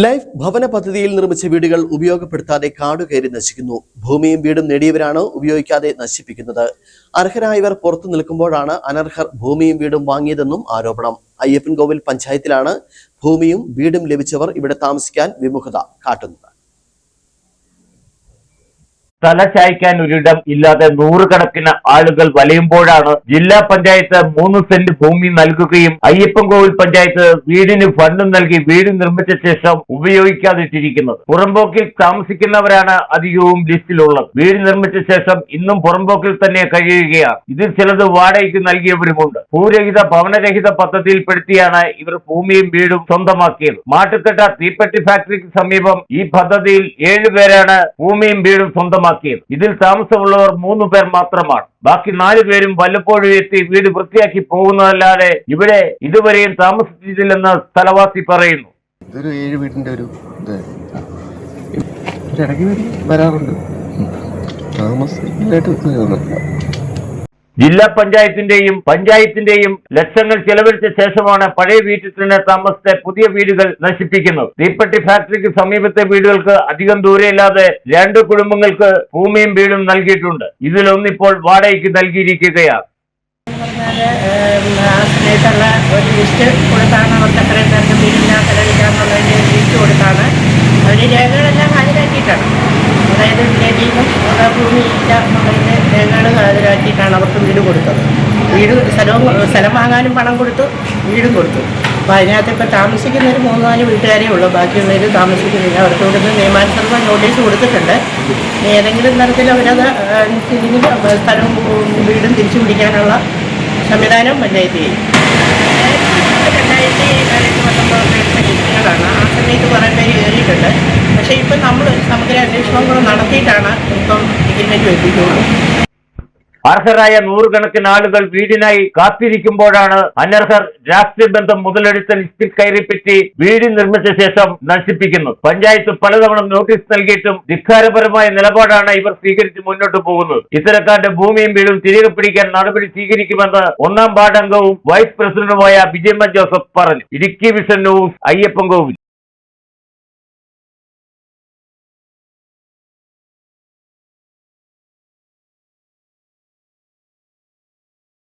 Life ഭവന പദ്ധതിയിൽ നിർമ്മിച്ച വീടുകൾ ഉപയോഗപ്പെടുത്താതെ കാടുകയറി നശിക്കുന്നു. ഭൂമിയും വീടും നേടിയവരാണ് ഉപയോഗിക്കാതെ നശിപ്പിക്കുന്നത്. അർഹരായവർ പുറത്തു നിൽക്കുമ്പോഴാണ് അനർഹർ ഭൂമിയും വീടും വാങ്ങിയതെന്നും ആരോപണം. അയ്യപ്പൻകോവിൽ പഞ്ചായത്തിലാണ് ഭൂമിയും വീടും ലഭിച്ചവർ ഇവിടെ താമസിക്കാൻ വിമുഖത കാട്ടുന്നത്. തല ചായ്ക്കാൻ ഒരിടം ഇല്ലാതെ നൂറുകണക്കിന് ആളുകൾ വലയുമ്പോഴാണ് ജില്ലാ പഞ്ചായത്ത് 3 സെന്റ് ഭൂമി നൽകുകയും അയ്യപ്പൻകോവിൽ പഞ്ചായത്ത് വീടിന് ഫണ്ട് നൽകി വീട് നിർമ്മിച്ച ശേഷം ഉപയോഗിക്കാതിട്ടിരിക്കുന്നത്. പുറമ്പോക്കിൽ താമസിക്കുന്നവരാണ് അധികവും ലിസ്റ്റിലുള്ളത്. വീട് നിർമ്മിച്ച ശേഷം ഇന്നും പുറമ്പോക്കിൽ തന്നെ കഴിയുകയാണ്. ഇതിൽ ചിലത് വാടകയ്ക്ക് നൽകിയവരുമുണ്ട്. ഭൂരഹിത ഭവനരഹിത പദ്ധതിയിൽപ്പെടുത്തിയാണ് ഇവർ ഭൂമിയും വീടും സ്വന്തമാക്കിയത്. മാട്ടുക്കട്ട തീപ്പെട്ടി ഫാക്ടറിക്ക് സമീപം ഈ പദ്ധതിയിൽ 7 പേരാണ് ഭൂമിയും വീടും സ്വന്തമാക്കിയത്. ഇതിൽ താമസമുള്ളവർ 3 പേർ മാത്രമാണ്. ബാക്കി 4 പേരും വല്ലപ്പോഴും എത്തി വീട് വൃത്തിയാക്കി പോകുന്നതല്ലാതെ ഇവിടെ ഇതുവരെയും താമസിച്ചിട്ടില്ലെന്ന് സ്ഥലവാസി പറയുന്നു. ഇതൊരു 7 വീടിന്റെ ഒരു ഇടയ്ക്ക് വരാറുണ്ട്. ജില്ലാ പഞ്ചായത്തിന്റെയും ലക്ഷങ്ങൾ ചെലവഴിച്ച ശേഷമാണ് പഴയ വീട്ടിൽ തന്നെ താമസത്തെ പുതിയ വീടുകൾ നശിപ്പിക്കുന്നത്. തീപ്പെട്ടി ഫാക്ടറിക്ക് സമീപത്തെ വീടുകൾക്ക് അധികം ദൂരെയില്ലാതെ 2 കുടുംബങ്ങൾക്ക് ഭൂമിയും വീടും നൽകിയിട്ടുണ്ട്. ഇതിലൊന്നിപ്പോൾ വാടകയ്ക്ക് നൽകിയിരിക്കുകയാണ്. ഒരു ലിസ്റ്റ് കൊടുത്താണ് അവർക്ക് എത്രയും പേർക്ക് വീടില്ല ചെലവില്ലാന്നുള്ളതിൻ്റെ ലിസ്റ്റ് കൊടുത്താണ് അവർ രേഖകളെല്ലാം ഹാജരാക്കിയിട്ടാണ്. അതായത് വില്ലേജിലും ഭൂമി ഇല്ല എന്നുള്ളതിൻ്റെ രേഖകൾ ഹാജരാക്കിയിട്ടാണ് അവർക്ക് വീട് കൊടുത്തത്. സ്ഥലം വാങ്ങാനും പണം കൊടുത്തു, വീടും കൊടുത്തു. അപ്പോൾ അതിനകത്ത് ഇപ്പോൾ താമസിക്കുന്നവർ 3-4 വീട്ടുകാരേ ഉള്ളൂ. ബാക്കിയുള്ളവർ താമസിക്കുന്നില്ല. അവർക്ക് ഇവിടുന്ന് നിയമാനുസൃത നോട്ടീസ് കൊടുത്തിട്ടുണ്ട്. ഏതെങ്കിലും തരത്തിൽ അവരത് സ്ഥലവും വീടും തിരിച്ചു പിടിക്കാനുള്ള സംവിധാനം പഞ്ചായത്ത് ചെയ്യും. 2019 ലിസ്റ്റുകളാണ്. ആ സമയത്ത് കുറേ പേര് കയറിയിട്ടുണ്ട്. പക്ഷേ ഇപ്പം നമ്മൾ സമഗ്ര അന്വേഷണം കൂടെ നടത്തിയിട്ടാണ് ഇപ്പം എഗ്രിമെന്റ് വെപ്പിക്കുള്ളൂ. അർഹരായ നൂറുകണക്കിന് ആളുകൾ വീടിനായി കാത്തിരിക്കുമ്പോഴാണ് അനർഹർ രാഷ്ട്രീയ ബന്ധം മുതലെടുത്ത ലിസ്റ്റിൽ കയറിപ്പറ്റി വീട് നിർമ്മിച്ച ശേഷം നശിപ്പിക്കുന്നത്. പഞ്ചായത്ത് പലതവണ നോട്ടീസ് നൽകിയിട്ടും ധിക്കാരപരമായ നിലപാടാണ് ഇവർ സ്വീകരിച്ച് മുന്നോട്ട് പോകുന്നത്. ഇത്തരക്കാരുടെ ഭൂമിയും വീടും തിരികെ പിടിക്കാൻ നടപടി സ്വീകരിക്കുമെന്ന് 1ാം വാർഡ് അംഗവും വൈസ് പ്രസിഡന്റുമായ വിജയമ്മ ജോസഫ് പറഞ്ഞു. Idukki Vision News, Ayyappancoil.